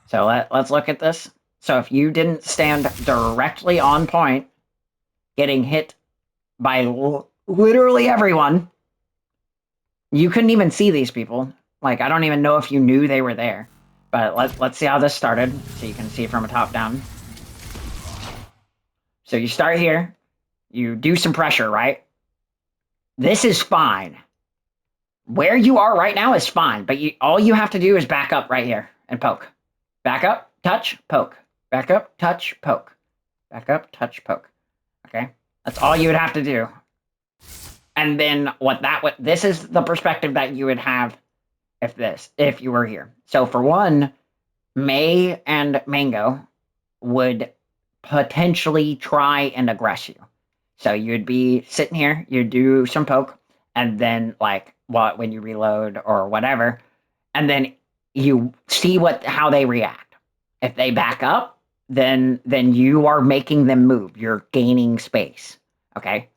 So let's look at this. So if you didn't stand directly on point, getting hit by literally everyone, you couldn't even see these people. Like, I don't even know if you knew they were there. But let's see how this started, so you can see from a top down. So you start here, you do some pressure, right? This is fine. Where you are right now is fine, but all you have to do is back up right here and poke. Back up, touch, poke. Back up, touch, poke. Back up, touch, poke. Okay? That's all you would have to do. And then this is the perspective that you would have if you were here. So for one, May and Mango would potentially try and aggress you. So you'd be sitting here, you'd do some poke, and then when you reload or whatever, and then you see how they react. If they back up, then you are making them move. You're gaining space. Okay?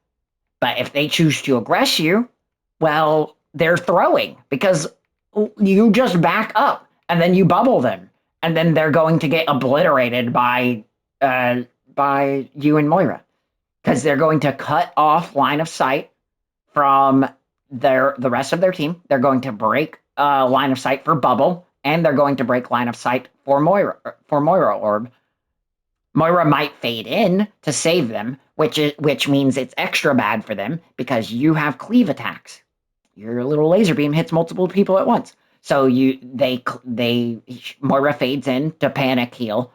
But if they choose to aggress you, well, they're throwing because you just back up and then you bubble them, and then they're going to get obliterated by you and Moira, because they're going to cut off line of sight from the rest of their team. They're going to break line of sight for Bubble, and they're going to break line of sight for Moira Orb. Moira might fade in to save them, which means it's extra bad for them because you have cleave attacks. Your little laser beam hits multiple people at once. So Moira fades in to panic heal.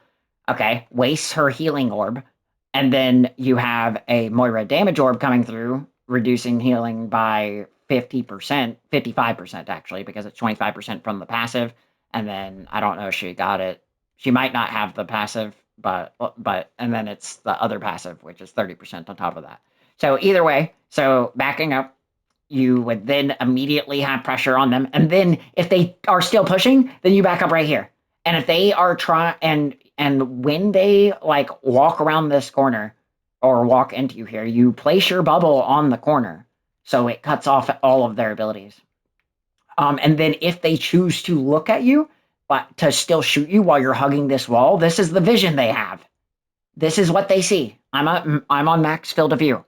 Okay, wastes her healing orb, and then you have a Moira damage orb coming through, reducing healing by 50%, 55% actually, because it's 25% from the passive. And then I don't know if she got it. She might not have the passive, but and then it's the other passive, which is 30% on top of that. So either way, so backing up, you would then immediately have pressure on them. And then if they are still pushing, then you back up right here. And if they are trying, and when they walk around this corner or walk into you here, you place your bubble on the corner, so it cuts off all of their abilities. And then if they choose to look at you, but to still shoot you while you're hugging this wall, this is the vision they have. This is what they see. I'm on max field of view.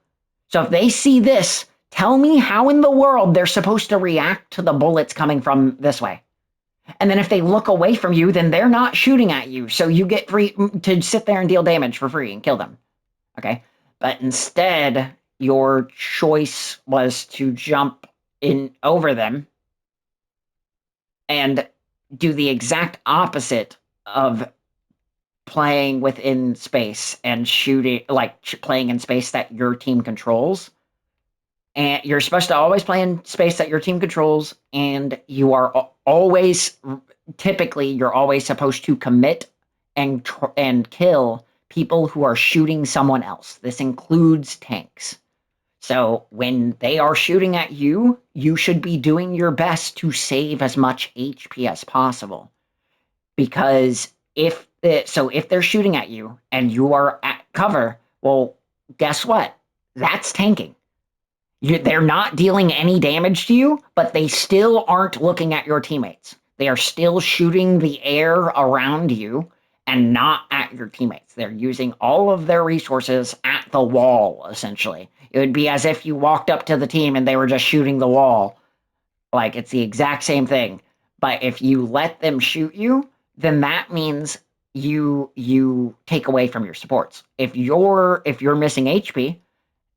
So if they see this, tell me how in the world they're supposed to react to the bullets coming from this way. And then if they look away from you, then they're not shooting at you. So you get free to sit there and deal damage for free and kill them. Okay? But instead, your choice was to jump in over them and do the exact opposite of playing within space and shooting, playing in space that your team controls. And you're supposed to always play in space that your team controls, and you are always, typically, you're always supposed to commit and kill people who are shooting someone else. This includes tanks. So when they are shooting at you, you should be doing your best to save as much HP as possible. Because if they're shooting at you and you are at cover, well, guess what? That's tanking. They're not dealing any damage to you, but they still aren't looking at your teammates. They are still shooting the air around you and not at your teammates. They're using all of their resources at the wall, essentially. It would be as if you walked up to the team and they were just shooting the wall. Like, it's the exact same thing. But if you let them shoot you, then that means you take away from your supports. If you're missing HP,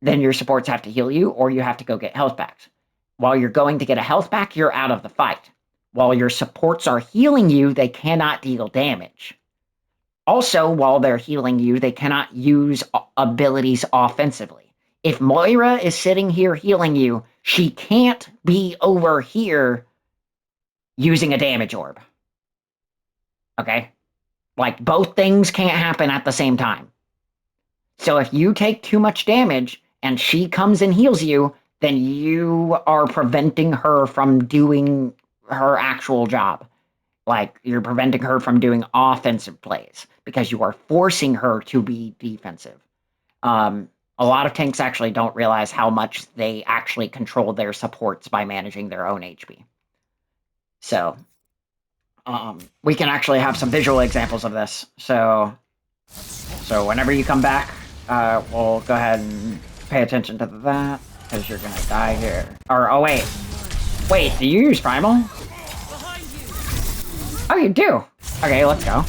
then your supports have to heal you, or you have to go get health backs. While you're going to get a health back, you're out of the fight. While your supports are healing you, they cannot deal damage. Also, while they're healing you, they cannot use abilities offensively. If Moira is sitting here healing you, she can't be over here using a damage orb. Okay? Like, both things can't happen at the same time. So if you take too much damage and she comes and heals you, then you are preventing her from doing her actual job. Like, you're preventing her from doing offensive plays because you are forcing her to be defensive. A lot of tanks actually don't realize how much they actually control their supports by managing their own HP. So, we can actually have some visual examples of this. So whenever you come back, we'll go ahead and pay attention to that, because you're gonna die here. Or, oh wait. Wait, do you use Primal? Oh, you do? Okay, let's go.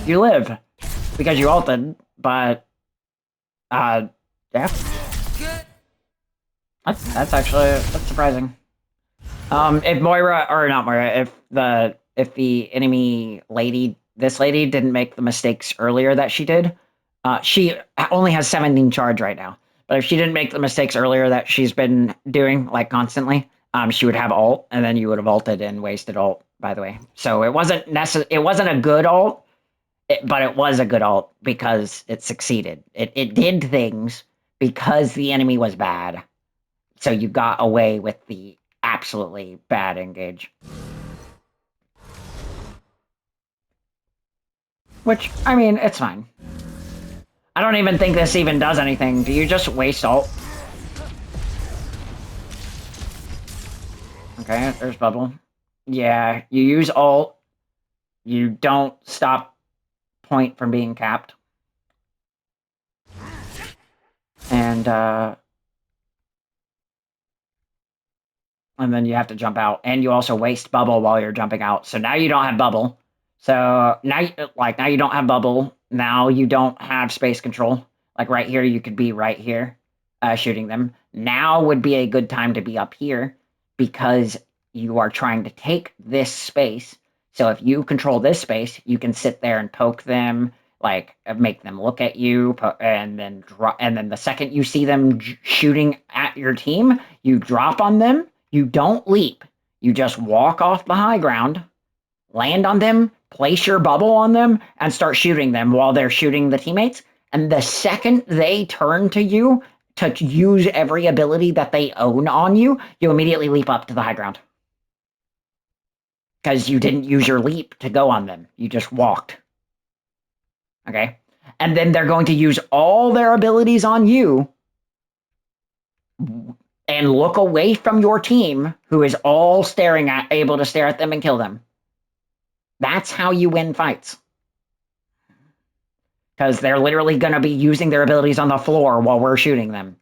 You live. Because you ulted, but... yeah. That's actually... that's surprising. If Moira... or not Moira, if the enemy lady... this lady didn't make the mistakes earlier that she did, she only has 17 charge right now. But if she didn't make the mistakes earlier that she's been doing, like, constantly, she would have ult, and then you would have ulted and wasted ult, by the way. So it wasn't a good ult, but it was a good ult because it succeeded. It did things because the enemy was bad. So you got away with the absolutely bad engage. Which, I mean, it's fine. I don't even think this even does anything. Do you just waste ult? Okay, there's bubble. Yeah, you use ult. You don't stop point from being capped. And then you have to jump out. And you also waste bubble while you're jumping out. So now you don't have bubble. So now you don't have bubble. Now you don't have space control. Like right here, you could be right here shooting them. Now would be a good time to be up here because you are trying to take this space. So if you control this space, you can sit there and poke them, like make them look at you, and then the second you see them shooting at your team, you drop on them. You don't leap. You just walk off the high ground, land on them, place your bubble on them, and start shooting them while they're shooting the teammates. And the second they turn to you to use every ability that they own on you, you immediately leap up to the high ground. Because you didn't use your leap to go on them. You just walked. Okay? And then they're going to use all their abilities on you and look away from your team, who is all able to stare at them and kill them. That's how you win fights. Because they're literally going to be using their abilities on the floor while we're shooting them.